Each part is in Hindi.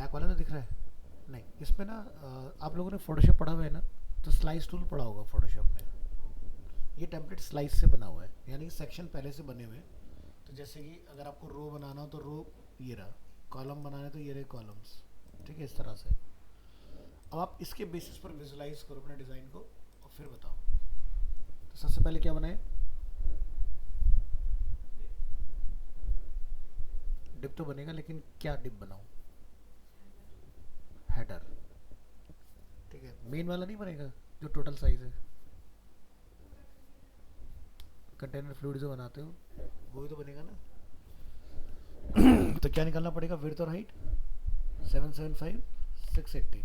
ब्लैक वाला तो दिख रहा है? नहीं, इसमें ना आप लोगों ने फोटोशॉप पढ़ा हुआ है ना, तो स्लाइस टूल पढ़ा होगा फोटोशॉप में। ये टेम्पलेट स्लाइस से बना हुआ है, यानी कि सेक्शन पहले से बने हुए हैं। तो जैसे कि अगर आपको रो बनाना हो तो रो ये रहा, कॉलम बनाना है तो ये रहे कॉलम्स। ठीक है, इस तरह से। अब आप इसके बेसिस पर विजुलाइज करो अपने डिज़ाइन को और फिर बताओ। तो सबसे पहले क्या बनाए? डिप तो बनेगा, लेकिन क्या डिप बनाऊं? हेडर। ठीक है, मेन वाला नहीं बनेगा जो टोटल साइज है? कंटेनर फ्लूइड जो बनाते हो वही तो बनेगा ना। तो क्या निकालना पड़ेगा? विड्थ और height 775 680।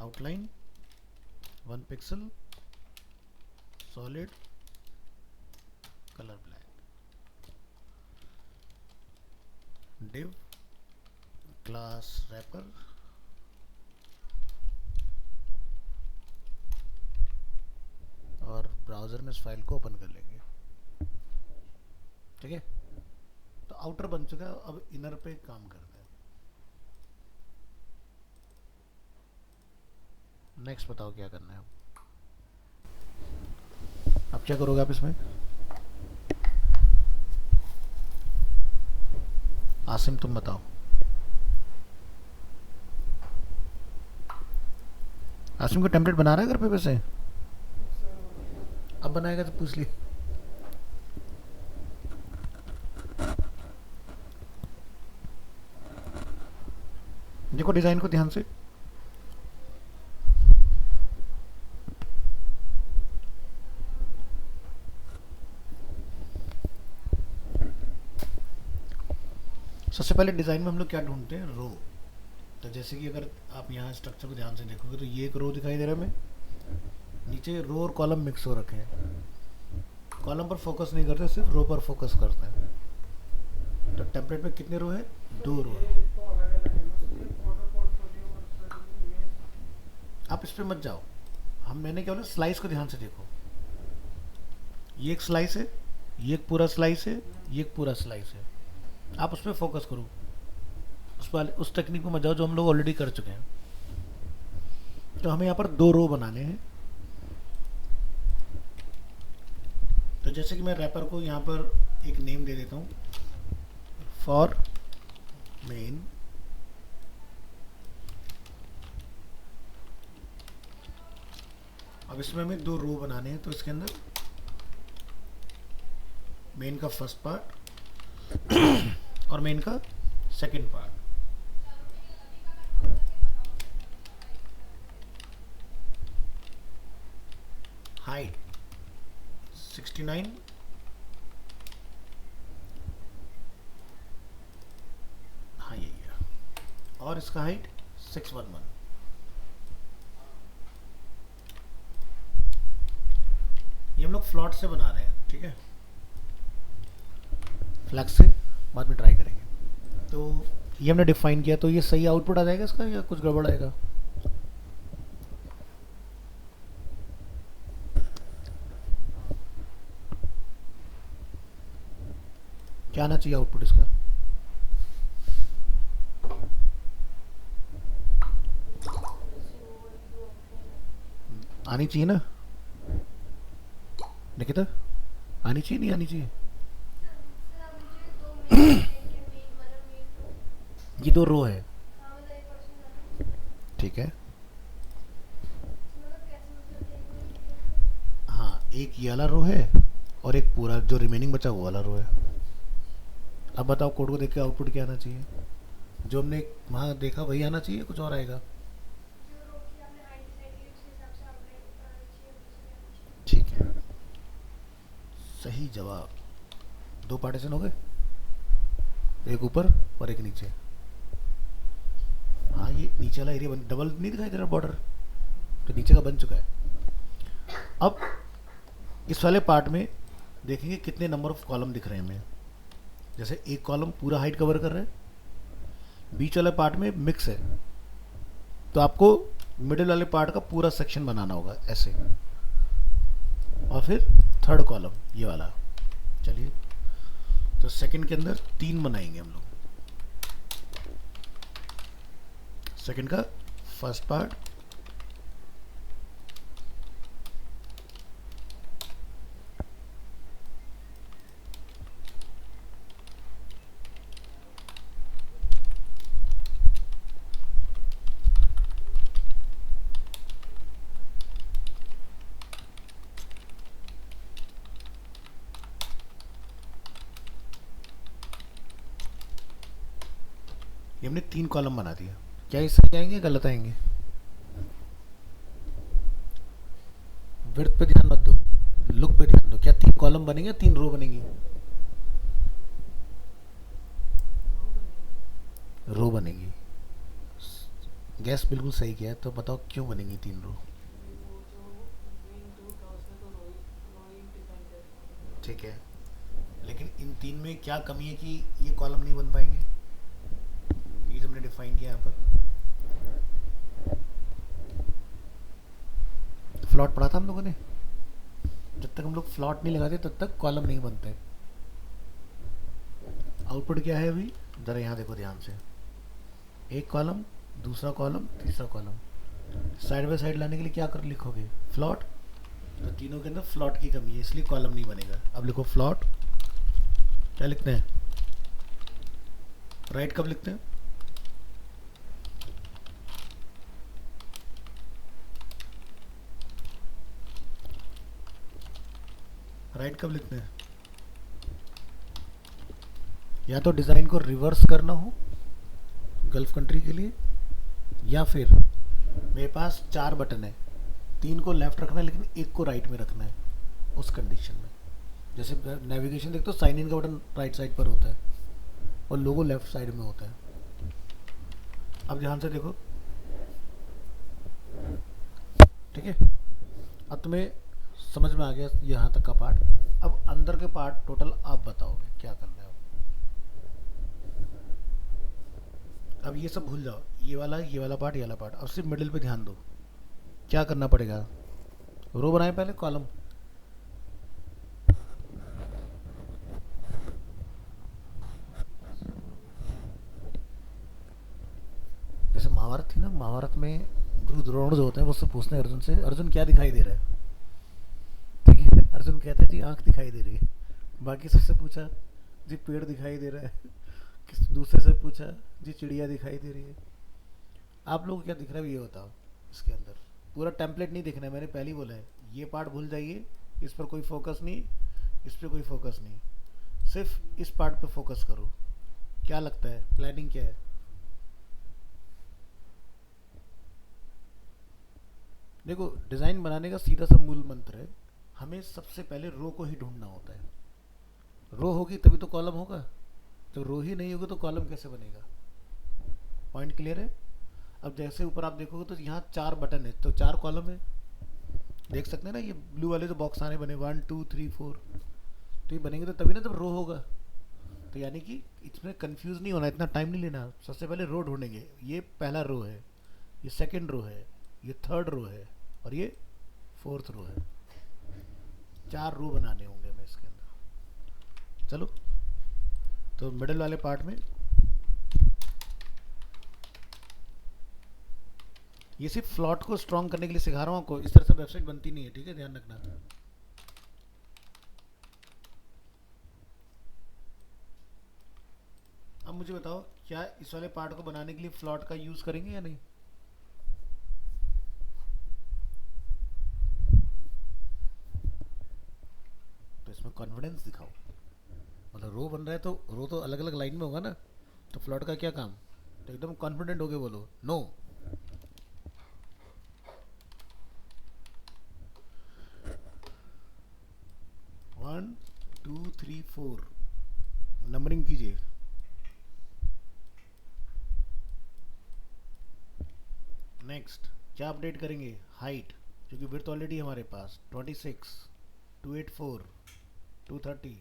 Outline 1 pixel, solid, colour black, div, class wrapper, और ब्राउज़र में इस फाइल को ओपन कर लेंगे। ठीक है, तो आउटर बन चुका है, अब इनर पे काम करते हैं। नेक्स्ट बताओ क्या करना है। अब क्या करोगे आप इसमें? आसिम तुम बताओ। आसिम को टेम्पलेट बना रहा है घर पे वैसे? अब बनाएगा तो पूछ लिए। देखो डिज़ाइन को ध्यान से। सबसे पहले डिज़ाइन में हम लोग क्या ढूंढते हैं? रो। तो जैसे कि अगर आप यहाँ स्ट्रक्चर को ध्यान से देखोगे तो ये एक रो दिखाई दे रहा है हमें, नीचे रो और कॉलम मिक्स हो रखे हैं। कॉलम पर फोकस नहीं करते, सिर्फ रो पर फोकस करते हैं। तो टेम्पलेट में कितने रो है? 2 रो है। आप इस पर मत जाओ, मैंने क्या बोला, स्लाइस को ध्यान से देखो। ये एक स्लाइस है, ये एक पूरा स्लाइस है, ये एक पूरा स्लाइस है। आप उस पर फोकस करो, उस टेक्निक में मत जाओ जो हम लोग ऑलरेडी कर चुके हैं। तो हमें यहाँ पर 2 रो बनाने हैं। तो जैसे कि मैं रैपर को यहाँ पर एक नेम दे देता हूँ, फॉर मेन। अब इसमें हमें 2 रो बनाने हैं, तो इसके अंदर मेन का फर्स्ट पार्ट और मेन का सेकंड पार्ट। हाइट 69, हाँ यही है, और इसका हाइट 611। ये हम लोग फ्लॉट से बना रहे हैं, ठीक है, फ्लैक्स से बाद में ट्राई करेंगे। तो ये हमने डिफाइन किया, तो ये सही आउटपुट आ जाएगा इसका या कुछ गड़बड़ आएगा? क्या आना चाहिए आउटपुट इसका? आनी चाहिए ना निकिता? आनी चाहिए, नहीं आनी चाहिए? ये 2 रो है, ठीक है। हाँ, एक ये वाला रो है और एक पूरा जो रिमेनिंग बचा वो वाला रो है। अब बताओ कोड को देख के आउटपुट क्या आना चाहिए? जो हमने वहाँ देखा वही आना चाहिए, कुछ और आएगा? ठीक है, सही जवाब। 2 पार्टीशन हो गए, एक ऊपर और एक नीचे। हाँ, ये नीचे वाला एरिया डबल नहीं दिखाई दे रहा बॉर्डर? तो नीचे का बन चुका है। अब इस वाले पार्ट में देखेंगे कितने नंबर ऑफ कॉलम दिख रहे हैं हमें। जैसे एक कॉलम पूरा हाइट कवर कर रहा है, बीच वाले पार्ट में मिक्स है, तो आपको मिडिल वाले पार्ट का पूरा सेक्शन बनाना होगा ऐसे, और फिर थर्ड कॉलम ये वाला। चलिए, तो सेकंड के अंदर 3 बनाएंगे हम लोग। सेकंड का फर्स्ट पार्ट, ये हमने 3 कॉलम बना दिया। क्या ये सही आएंगे गलत आएंगे? विड्थ पे ध्यान मत दो, लुक पे ध्यान दो। क्या 3 कॉलम बनेंगे, 3 रो बनेंगी? रो बनेगी। गैस बिल्कुल सही किया है, तो बताओ क्यों बनेंगी 3 रो? ठीक है, लेकिन इन 3 में क्या कमी है कि ये कॉलम नहीं बन पाएंगे? ये जो हमने डिफाइन किया यहाँ पर, फ्लॉट पढ़ा था हम लोगों ने। जब तक हम लोग फ्लॉट नहीं लगाते तब तक कॉलम नहीं बनते। आउटपुट क्या है अभी, जरा यहाँ देखो ध्यान से। एक कॉलम, दूसरा कॉलम, तीसरा कॉलम। साइड बाय साइड लाने के लिए क्या कर लिखोगे? फ्लॉट। तो तीनों के अंदर फ्लॉट की कमी है, इसलिए कॉलम नहीं बनेगा। अब लिखो फ्लॉट। क्या लिखते हैं? राइट कब लिखते हैं? राइट कब लिखते हैं? या तो डिज़ाइन को रिवर्स करना हो गल्फ कंट्री के लिए, या फिर मेरे पास 4 बटन है, 3 को लेफ्ट रखना है लेकिन एक को राइट में रखना है, उस कंडीशन में। जैसे नेविगेशन देखते हो, साइन इन का बटन राइट साइड पर होता है और लोगो लेफ्ट साइड में होता है। अब ध्यान से देखो, ठीक है। अब तुम्हें समझ में आ गया यहाँ तक का पार्ट। अब अंदर के पार्ट टोटल आप बताओगे क्या करना है। अब ये सब भूल जाओ, ये वाला पार्ट, ये वाला पार्ट। अब सिर्फ मिडिल पे ध्यान दो। क्या करना पड़ेगा? रो बनाए पहले, कॉलम। जैसे महाभारत थी ना, महाभारत में गुरु द्रोण जो होते हैं वो उससे पूछते हैं अर्जुन से, अर्जुन क्या दिखाई दे रहा है? ठीक है, अर्जुन कहता है जी आंख दिखाई दे रही है। बाकी सबसे पूछा जी पेड़ दिखाई दे रहा है। किस दूसरे से पूछा जी चिड़िया दिखाई दे रही है। आप लोग क्या दिख रहा है ये बताओ। इसके अंदर पूरा टेम्पलेट नहीं देखना है, मैंने पहले ही बोला है। ये पार्ट भूल जाइए, इस पर कोई फोकस नहीं, इस पर कोई फोकस नहीं, सिर्फ इस पार्ट पे फोकस करो। क्या लगता है प्लानिंग क्या है? देखो, डिज़ाइन बनाने का सीधा सा मूल मंत्र है, हमें सबसे पहले रो को ही ढूंढना होता है। रो होगी तभी तो कॉलम होगा, तो रो ही नहीं होगा तो कॉलम कैसे बनेगा? पॉइंट क्लियर है? अब जैसे ऊपर आप देखोगे तो यहाँ 4 बटन है, तो 4 कॉलम है। देख सकते हैं ना, ये ब्लू वाले जो बॉक्स आने बने 1 2 3 4, तो ये बनेंगे तो तभी ना जब रो होगा। तो यानी कि इसमें कंफ्यूज नहीं होना, इतना टाइम नहीं लेना। सबसे पहले रो ढूंढेंगे। ये पहला रो है, ये सेकंड रो है, ये थर्ड रो है, और ये फोर्थ रो है। 4 रो बनाने होंगे हमें इसके अंदर। चलो, तो मिडिल वाले पार्ट में ये सिर्फ फ्लॉट को स्ट्रॉन्ग करने के लिए सिखा रहा हूँ आपको। इस तरह से वेबसाइट बनती नहीं है, ठीक है, ध्यान रखना। अब मुझे बताओ, क्या इस वाले पार्ट को बनाने के लिए फ्लॉट का यूज करेंगे या नहीं? तो इसमें कॉन्फिडेंस दिखाओ। मतलब रो बन रहा है तो रो तो अलग अलग लाइन में होगा ना, तो फ्लॉट का क्या काम? तो एकदम कॉन्फिडेंट होके बोलो नो। 1 2 3 4 नंबरिंग कीजिए। नेक्स्ट, क्या अपडेट करेंगे? हाइट, क्योंकि विड्थ ऑलरेडी है हमारे पास 26, 284, 230।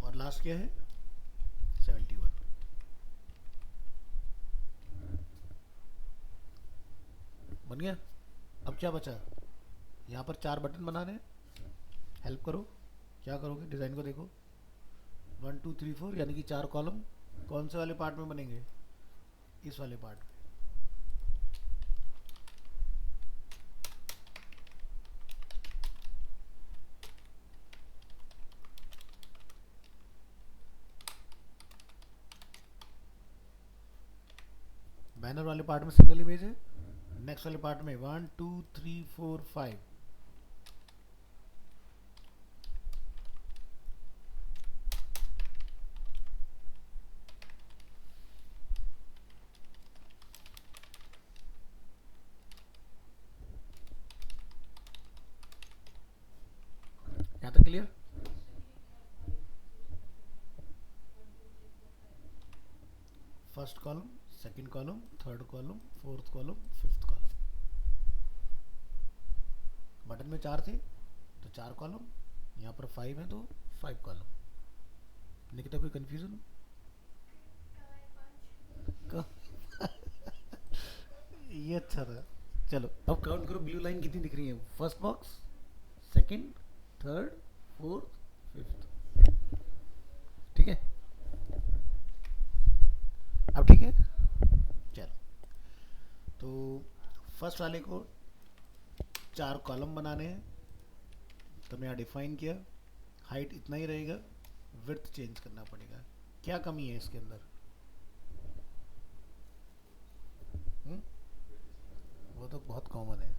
और लास्ट क्या है? 71। बन गया। अब क्या बचा? यहाँ पर 4 बटन बनाने हैं। हेल्प करो, क्या करोगे? डिज़ाइन को देखो। 1 2 3 4 यानी कि 4 कॉलम कौन से वाले पार्ट में बनेंगे? इस वाले पार्ट में। बैनर वाले पार्ट में सिंगल इमेज है, नेक्स्ट वाले पार्ट में 1 2 3 4 5। यहाँ तक clear? First column, second column, third column, fourth column, fifth column. Button में 4 थे तो 4 कॉलम, यहाँ पर 5 है तो 5 कॉलम। निकिता कोई कंफ्यूजन? ये अच्छा था। चलो अब काउंट करो, ब्लू लाइन कितनी दिख रही है? First box, second, third, fourth, fifth. ठीक है, अब ठीक है। चलो, तो फर्स्ट वाले को 4 कॉलम बनाने हैं, तो मैं यहाँ डिफाइन किया। हाइट इतना ही रहेगा, विड्थ चेंज करना पड़ेगा। क्या कमी है इसके अंदर? हुँ? वो तो बहुत कॉमन है।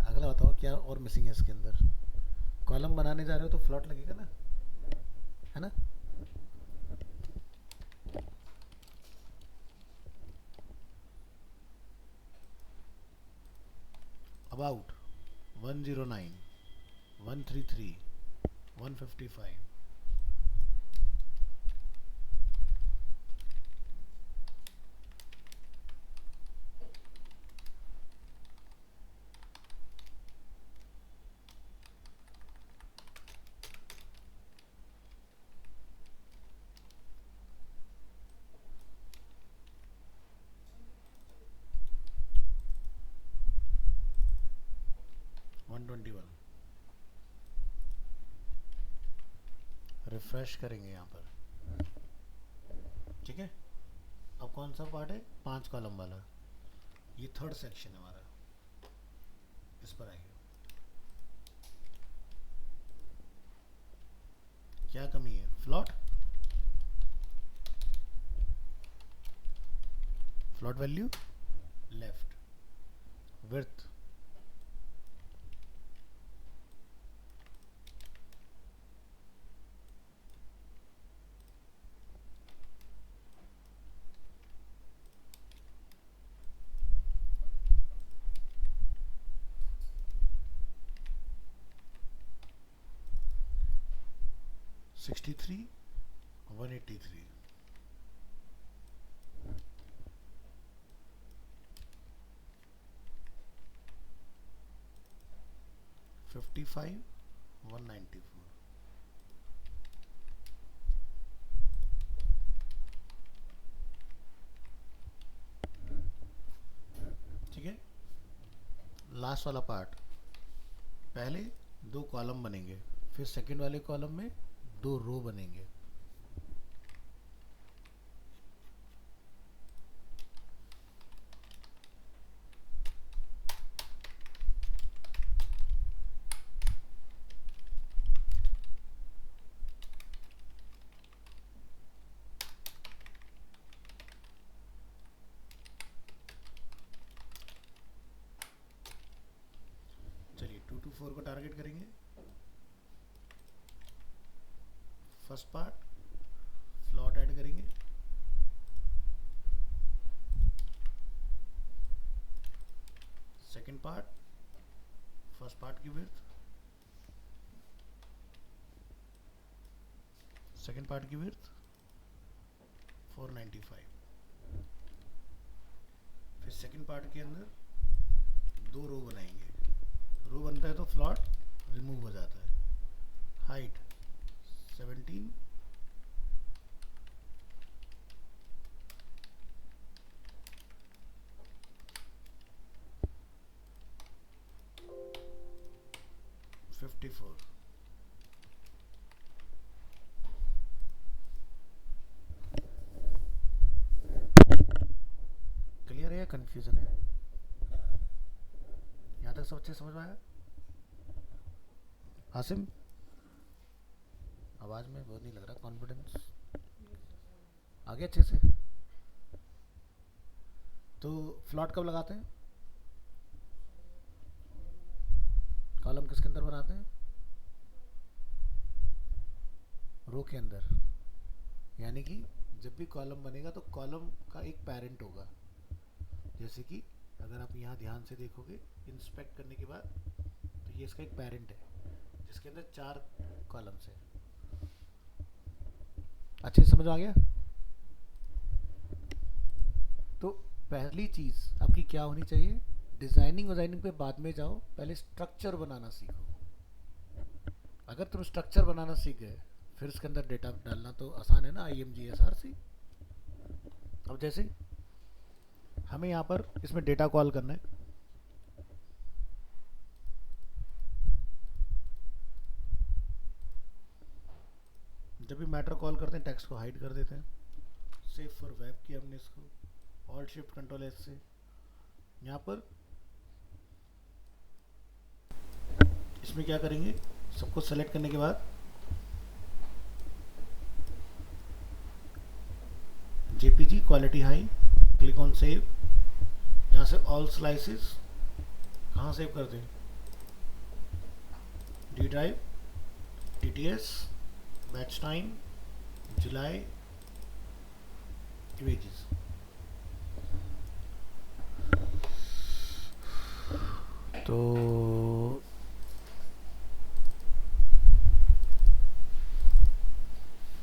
अगला बताओ क्या और मिसिंग है इसके अंदर? कॉलम बनाने जा रहे हो तो फ्लॉट लगेगा ना, है ना? अबाउट 109, 133, 155। 121। रिफ्रेश करेंगे यहाँ पर। ठीक है, अब कौन सा पार्ट है? 5 कॉलम वाला। ये थर्ड सेक्शन है हमारा। इस पर आइए, क्या कमी है? Float, float value left, width 63, 183, 55, 194। ठीक है, लास्ट वाला पार्ट। पहले 2 कॉलम बनेंगे, फिर सेकंड वाले कॉलम में 2 रो बनेंगे। चलिए 2 to 4 को टारगेट करेंगे। फर्स्ट पार्ट फ्लॉट ऐड करेंगे, सेकंड पार्ट फर्स्ट पार्ट की विड्थ, सेकेंड पार्ट की विड्थ 495। फिर सेकेंड पार्ट के अंदर दो रो बनाएंगे। रो बनता है तो फ्लॉट रिमूव हो जाता है। Height 17, fifty four. क्लियर है या कंफ्यूजन है? यहाँ तक सब अच्छे समझ में आया? आसिम, आवाज़ में बहुत नहीं लग रहा कॉन्फिडेंस आ गया अच्छे से? तो फ्लॉट कब लगाते हैं? कॉलम किसके अंदर बनाते हैं? रो के अंदर। यानी कि जब भी कॉलम बनेगा तो कॉलम का एक पेरेंट होगा। जैसे कि अगर आप यहाँ ध्यान से देखोगे इंस्पेक्ट करने के बाद, तो ये इसका एक पेरेंट है जिसके अंदर 4 कॉलम्स है। अच्छे से समझ आ गया? तो पहली चीज़ आपकी क्या होनी चाहिए? डिज़ाइनिंग पे बाद में जाओ, पहले स्ट्रक्चर बनाना सीखो। अगर तुम स्ट्रक्चर बनाना सीख गए फिर इसके अंदर डेटा डालना तो आसान है ना, IMGSRC। अब जैसे हमें यहाँ पर इसमें डेटा कॉल करना है, जब भी मैटर कॉल करते हैं टेक्स्ट को हाइड कर देते हैं। सेव फॉर वेब किया हमने इसको, ऑल्ट शिफ्ट कंट्रोल एस से। यहाँ पर इसमें क्या करेंगे, सबको सेलेक्ट करने के बाद JPG quality high, click on save. यहाँ से ऑल स्लाइसेस कहाँ सेव करते हैं? D drive, TTS, batch time, July, images. तो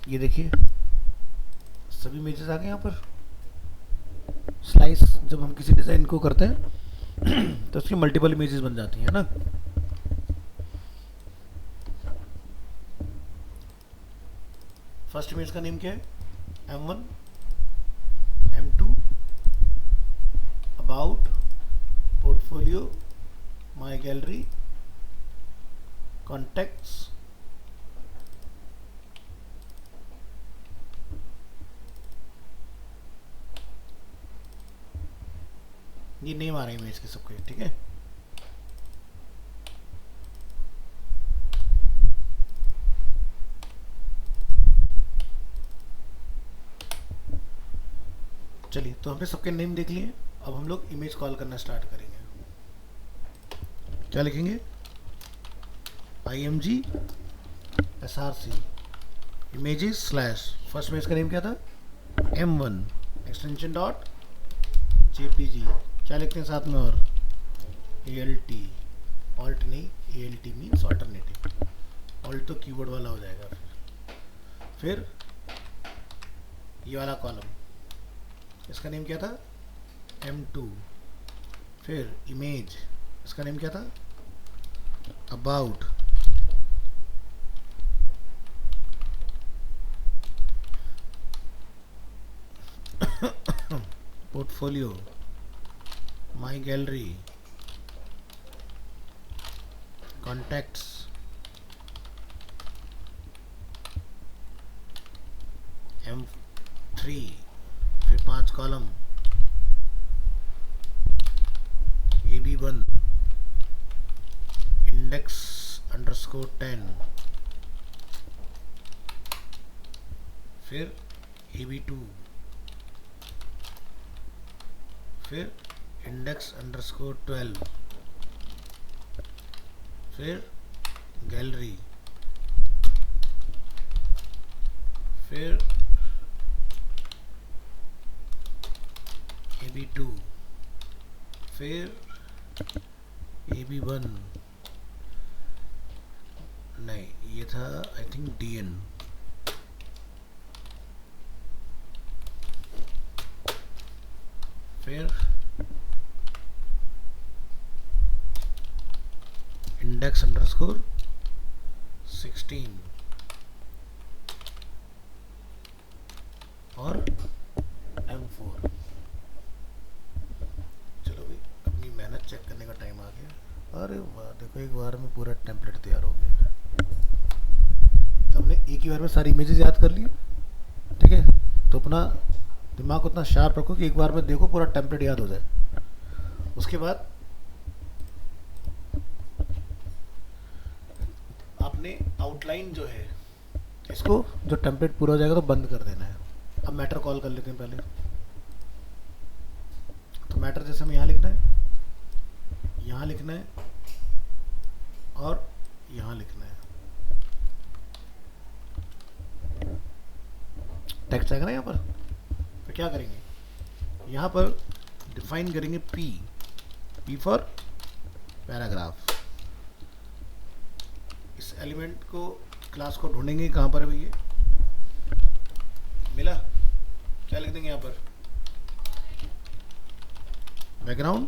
ये देखिए सभी इमेजेस आ गए यहाँ पर। स्लाइस जब हम किसी डिज़ाइन को करते हैं तो उसकी मल्टीपल इमेजेस बन जाती हैं ना। फर्स्ट इमेज का नेम क्या है? M1, M2, about, portfolio, my gallery, contacts, ये नेम आ रहे हैं इमेज के सबके, ठीक है। चलिए, तो हमने सबके नेम देख लिए। अब हम लोग इमेज कॉल करना स्टार्ट करेंगे। क्या लिखेंगे? IMGSRC images slash, first image का नेम क्या था? M1, extension dot JPG। क्या लिखते हैं साथ में? और ALT, ऑल्ट नहीं, ALT मीन्स ऑल्टरनेटिव। ऑल्ट तो कीबोर्ड वाला हो जाएगा। फिर ये वाला कॉलम, इसका नेम क्या था? M2। फिर इमेज, इसका नेम क्या था? About. Portfolio, my gallery, contacts, M3। फिर 5 कॉलम, AB1, इंडेक्स अंडरस्कोर 10। फिर AB2, फिर इंडेक्स अंडरस्कोर 12। फिर गैलरी, फिर AB2, फिर AB1, नहीं ये था आई थिंक DN, फिर इंडेक्स अंडरस्कोर 16 और M4। चलो भाई, अपनी मेहनत चेक करने का टाइम आ गया। अरे वाह, देखो एक बार में पूरा टेम्पलेट तैयार हो गया। तो हमने एक ही बार में सारी इमेजेस याद कर ली, ठीक है। तो अपना दिमाग उतना शार्प रखो कि एक बार में देखो पूरा टेम्पलेट याद हो जाए। उसके बाद आपने आउटलाइन जो है, इसको जो टेम्पलेट पूरा हो जाएगा तो बंद कर देना है। अब मैटर कॉल कर लेते हैं पहले। तो मैटर जैसे हमें यहाँ लिखना है, यहाँ लिखना है और यहाँ लिखना है। टेक्स्ट आएगा ना यहाँ पर। तो क्या करेंगे, यहाँ पर डिफाइन करेंगे पी फॉर पैराग्राफ। इस एलिमेंट को, क्लास को ढूंढेंगे कहाँ पर है भैया, मिला। क्या लिख देंगे यहाँ पर, बैकग्राउंड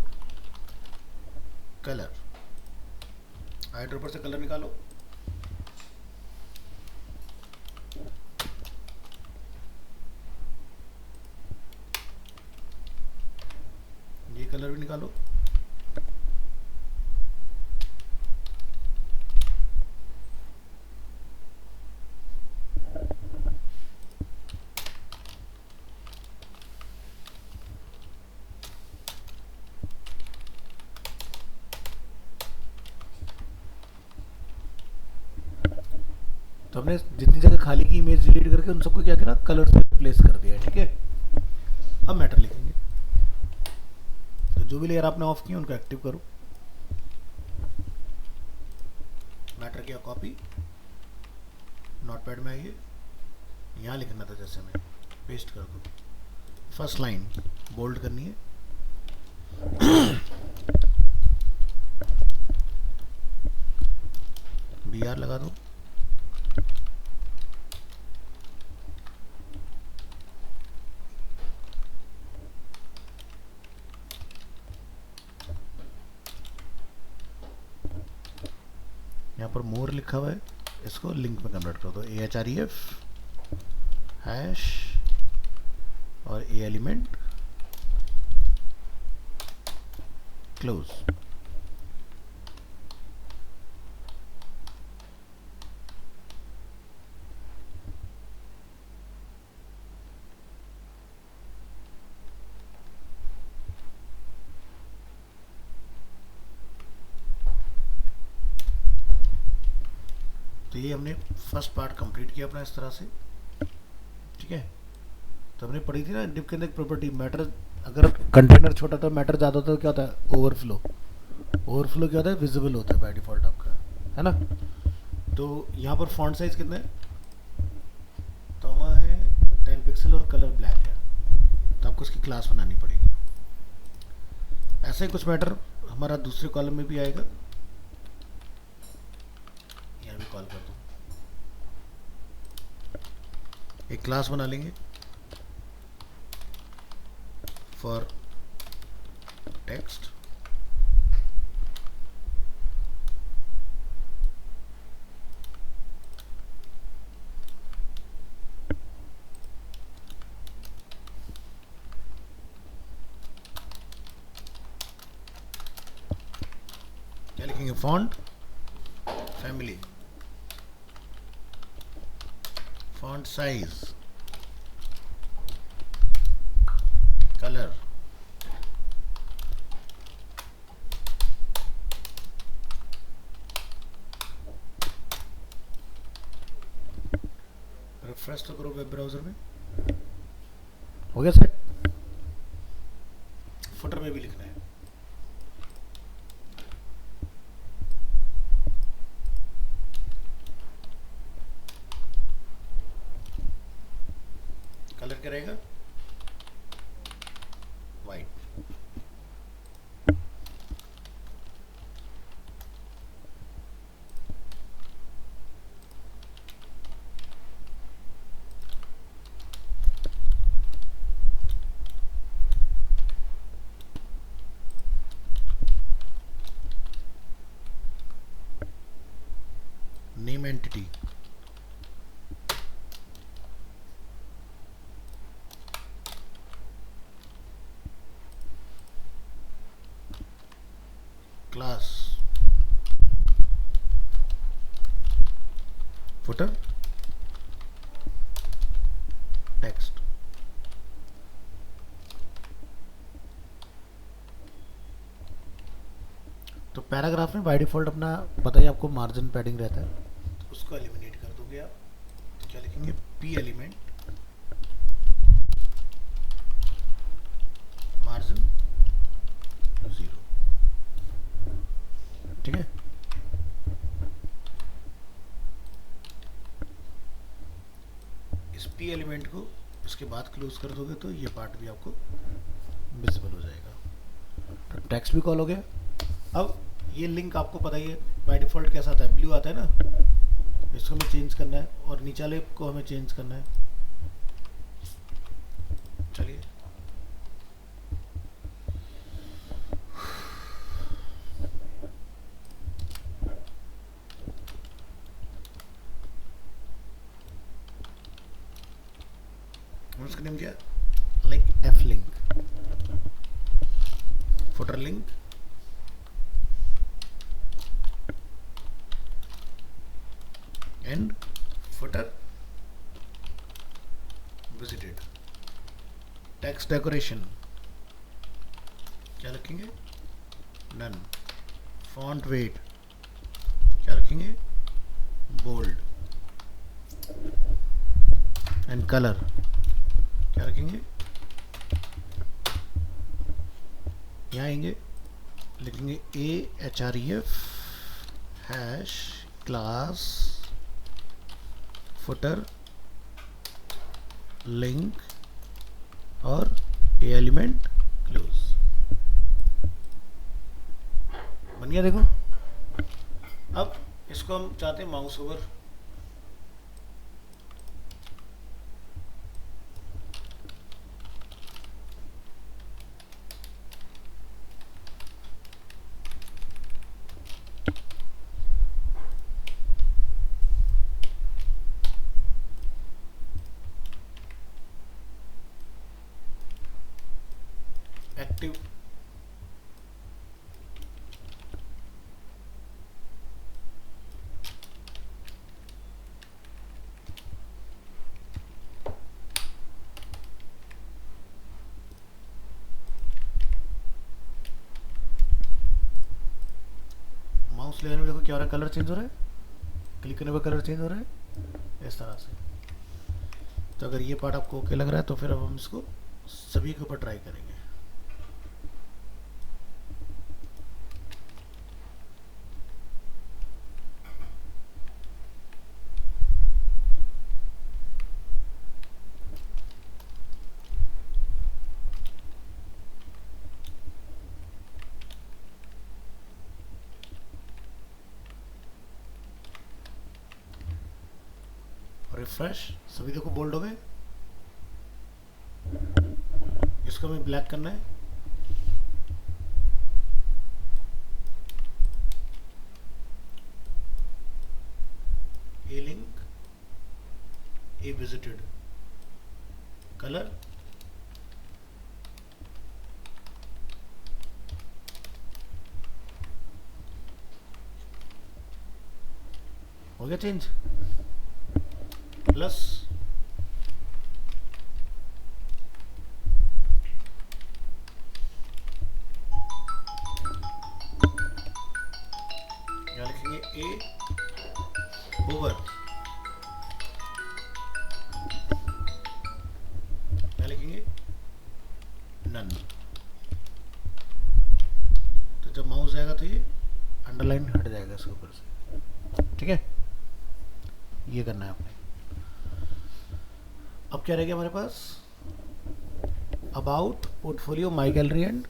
कलर। आइड्रोपर से कलर निकालो। ये कलर भी निकालो। तो हमने जितनी जगह खाली की इमेज डिलीट करके उन सबको क्या करा, कलर से रिप्लेस कर दिया, ठीक है। अब मैटर लिखेंगे। तो जो भी लेयर आपने ऑफ किए उनको एक्टिव करो। मैटर किया कॉपी, नोटपैड में आइए, यहाँ लिखना था जैसे मैं, पेस्ट कर दो। फर्स्ट लाइन बोल्ड करनी है, BR लगा दो। यहाँ पर मोर लिखा हुआ है, इसको लिंक में कन्वर्ट कर दो। AHREF हैश और A एलिमेंट क्लोज। तो ये हमने फर्स्ट पार्ट कंप्लीट किया अपना इस तरह से, ठीक है। तो हमने पढ़ी थी ना डिव के अंदर एक प्रॉपर्टी, मैटर अगर कंटेनर छोटा था, मैटर ज़्यादा होता है तो क्या होता है, ओवरफ्लो। ओवरफ्लो क्या होता है, विजिबल होता है बाय डिफॉल्ट आपका, है ना। तो यहाँ पर फॉन्ट साइज कितना है, तो वहाँ है 10 पिक्सल और कलर ब्लैक है। तो आपको इसकी क्लास बनानी पड़ेगी। ऐसे ही कुछ मैटर हमारा दूसरे कॉलम में भी आएगा, यहाँ भी कॉल कर दो। एक क्लास बना लेंगे फॉर टेक्स्ट, क्या लिखेंगे, font family, font size, colour, refresh तो करो वेब ब्राउजर में। हो गया सेट। फुटर में भी लिखना है, कलर क्या रहेगा, white. Name entity, class, footer, text. तो पैराग्राफ में बाय डिफॉल्ट अपना पता ही आपको मार्जिन पैडिंग रहता है, तो उसको एलिमिनेट कर दोगे आप। तो क्या लिखेंगे, पी एलिमेंट मार्जिन 0। ठीक है, इस पी एलिमेंट को इसके बाद क्लोज कर दोगे तो ये पार्ट भी आपको विजिबल हो जाएगा। तो टेक्स्ट भी कॉल हो गया। अब ये लिंक आपको पता ही है बाय डिफॉल्ट कैसा आता है, ब्लू आता है ना, इसको हमें चेंज करना है और नीचे वाले को हमें चेंज करना है। चलिए उसका नेम क्या, like F link, footer link, and footer visited. Text decoration क्या रखेंगे, नन। फॉन्ट वेट क्या रखेंगे, बोल्ड। एंड कलर क्या रखेंगे, यहाँ आएंगे, लिखेंगे AHREF hash class footer link और ए एलिमेंट क्लोज। बन गया देखो। अब इसको हम चाहते हैं माउस ओवर, एक्टिव माउस लेने में देखो क्या हो रहा है, कलर चेंज हो रहा है, क्लिक करने पर कलर चेंज हो रहा है इस तरह से। तो अगर ये पार्ट आपको ओके लग रहा है तो फिर अब हम इसको सभी के ऊपर ट्राई करेंगे। रिफ्रेश, सभी देखो बोल्ड हो गए। इसको हमें ब्लैक करना है, ए लिंक, ए विजिटेड, कलर हो गया चेंज, प्लस यहाँ लिखेंगे ए ओवर, यहाँ लिखेंगे नन। तो जब माउस जाएगा तो ये अंडरलाइन हट जाएगा इसके ऊपर से। ठीक है, ये करना है आपने। अब क्या रह गया हमारे पास, about, portfolio, my gallery and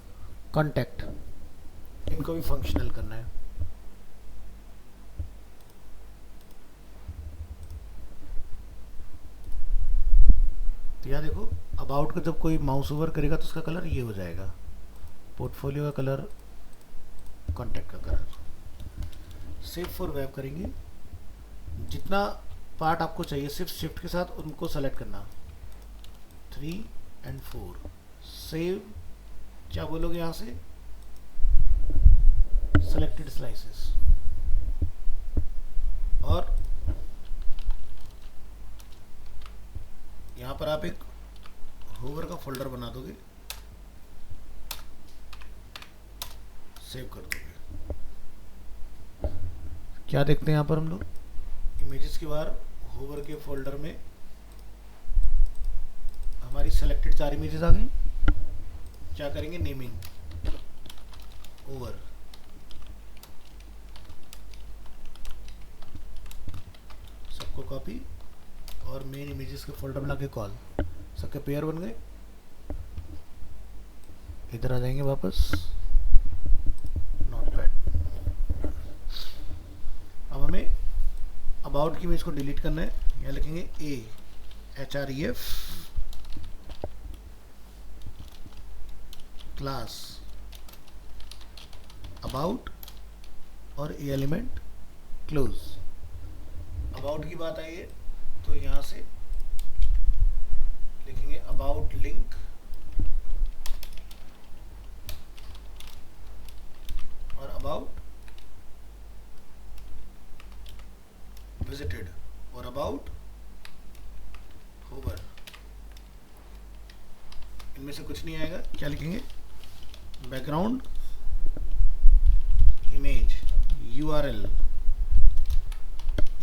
contact, इनको भी फंक्शनल करना है। तो यहाँ देखो, अबाउट का जब कोई माउस ओवर करेगा तो उसका कलर ये हो जाएगा, पोर्टफोलियो का कलर, कॉन्टैक्ट का कलर। सेव फॉर वेब करेंगे, जितना पार्ट आपको चाहिए सिर्फ शिफ्ट के साथ उनको सेलेक्ट करना, 3 and 4 सेव, क्या बोलोगे यहाँ से, सेलेक्टेड स्लाइसेस, और यहाँ पर आप एक होवर का फोल्डर बना दोगे, सेव कर दोगे। क्या देखते हैं यहाँ पर हम लोग, इमेजेस के बाहर होवर के फोल्डर में हमारी सेलेक्टेड 4 इमेजेस आ गई। क्या करेंगे, नेमिंग ओवर, सबको कॉपी और मेन इमेजेस के फोल्डर में लाके कॉल, सबके पेयर बन गए। इधर आ जाएंगे वापस, नोटपैड। अब हमें अबाउट की इमेज को डिलीट करना है, यहाँ लिखेंगे AHREF क्लास अबाउट और ए एलिमेंट क्लोज। अबाउट की बात आई है तो यहाँ से लिखेंगे अबाउट लिंक और अबाउट विजिटेड और अबाउट होवर। इनमें से कुछ नहीं आएगा, क्या लिखेंगे, background image URL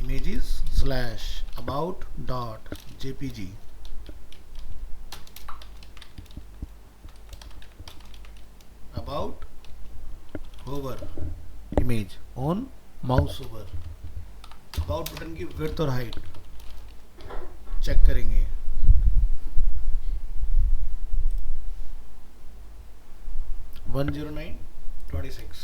images/about.jpg, about hover image on mouse over, about button की विड्थ और हाइट चेक करेंगे, वन 10926।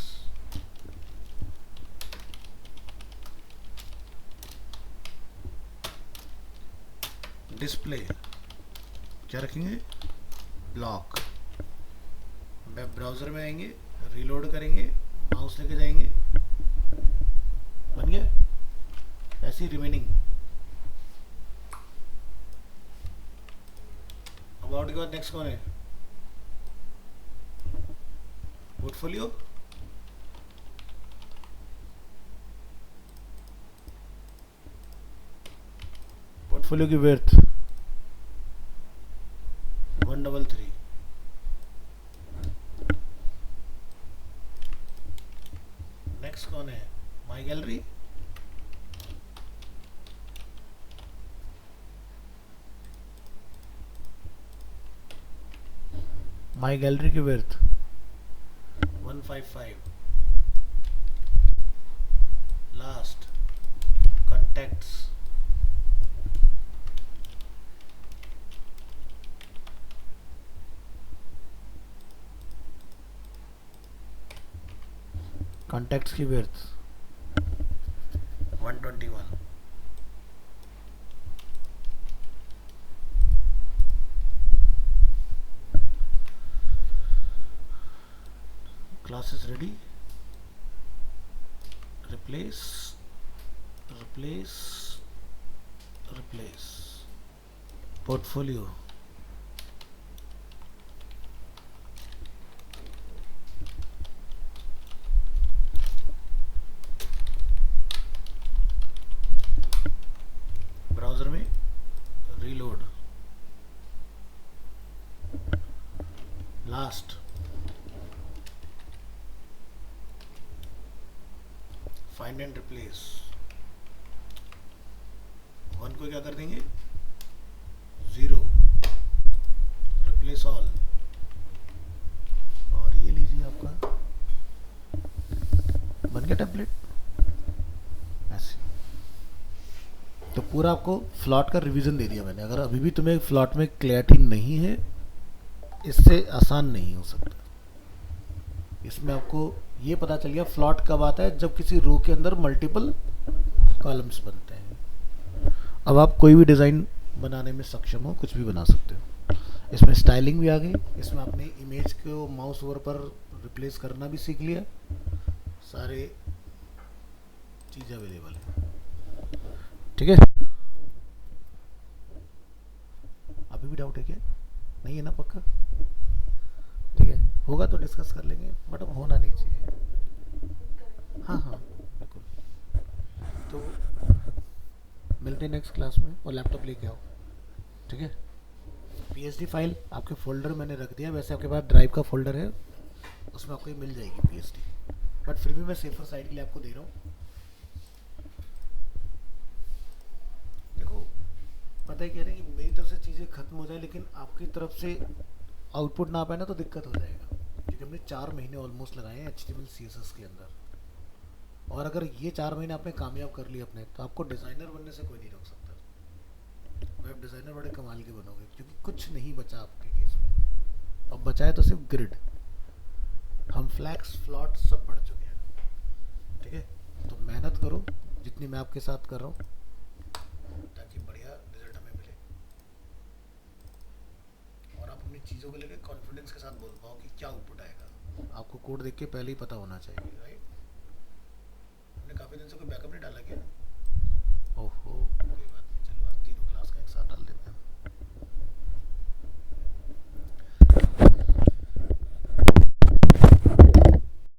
डिस्प्ले क्या रखेंगे, ब्लॉक। वेब ब्राउजर में आएंगे, रीलोड करेंगे, माउस लेके जाएंगे, बन गया। ऐसी रिमेनिंग अबाउट के बाद नेक्स्ट कौन है, पोर्टफोलियो। पोर्टफोलियो की विड्थ 133। नेक्स्ट कौन है, माई गैलरी। माई गैलरी की विड्थ 155। लास्ट कॉन्टैक्ट्स, कॉन्टैक्ट्स की width 121। Class is ready, replace replace replace, portfolio, browser में reload, last find and replace. One को क्या कर देंगे, 0, रिप्लेस ऑल, और ये लीजिए आपका बन गया टेम्पलेट ऐसे। तो पूरा आपको फ्लॉट का रिवीजन दे दिया मैंने। अगर अभी भी तुम्हें फ्लॉट में क्लैरिटी नहीं है, इससे आसान नहीं हो सकता। इसमें आपको ये पता चल गया फ्लॉट कब आता है, जब किसी रो के अंदर मल्टीपल कॉलम्स बनते हैं। अब आप कोई भी डिज़ाइन बनाने में सक्षम हो, कुछ भी बना सकते हो। इसमें स्टाइलिंग भी आ गई, इसमें आपने इमेज को माउस ओवर पर रिप्लेस करना भी सीख लिया, सारे चीज़ अवेलेबल है। ठीक है, अभी भी डाउट है क्या? नहीं है ना पक्का? ठीक है, होगा तो डिस्कस कर लेंगे, बट अब होना नहीं चाहिए। हाँ हाँ, बिल्कुल। तो मिलते हैं नेक्स्ट क्लास में, और लैपटॉप लेके आओ। ठीक है, पीएचडी फाइल आपके फोल्डर मैंने रख दिया, वैसे आपके पास ड्राइव का फोल्डर है, उसमें आपको ये मिल जाएगी पीएचडी, बट फिर भी मैं सेफर साइड के लिए आपको दे रहा हूँ। देखो, पता है कह रहे हैं कि मेरी तरफ से चीज़ें खत्म हो जाए, लेकिन आपकी तरफ से आउटपुट ना आ पाए ना तो दिक्कत हो जाएगा, क्योंकि हमने 4 महीने ऑलमोस्ट लगाए हैं H T M L C S S के अंदर। और अगर ये 4 महीने आपने कामयाब कर लिए अपने, तो आपको डिज़ाइनर बनने से कोई नहीं रोक सकता। वेब डिज़ाइनर बड़े कमाल के बनोगे, क्योंकि कुछ नहीं बचा आपके केस में। अब बचा है तो सिर्फ ग्रिड, हम फ्लैक्स फ्लॉट सब पढ़ चुके हैं। ठीक है, तो मेहनत करो जितनी मैं आपके साथ कर रहा हूँ, ताकि बढ़िया रिजल्ट हमें मिले, और आप अपनी चीज़ों को लेकर कॉन्फिडेंस के साथ बोल पाओ कि क्या आउटपुट आएगा। आपको कोड देख के पहले ही पता होना चाहिए, राइट? हमने काफ़ी दिन से कोई बैकअप नहीं डाला क्या?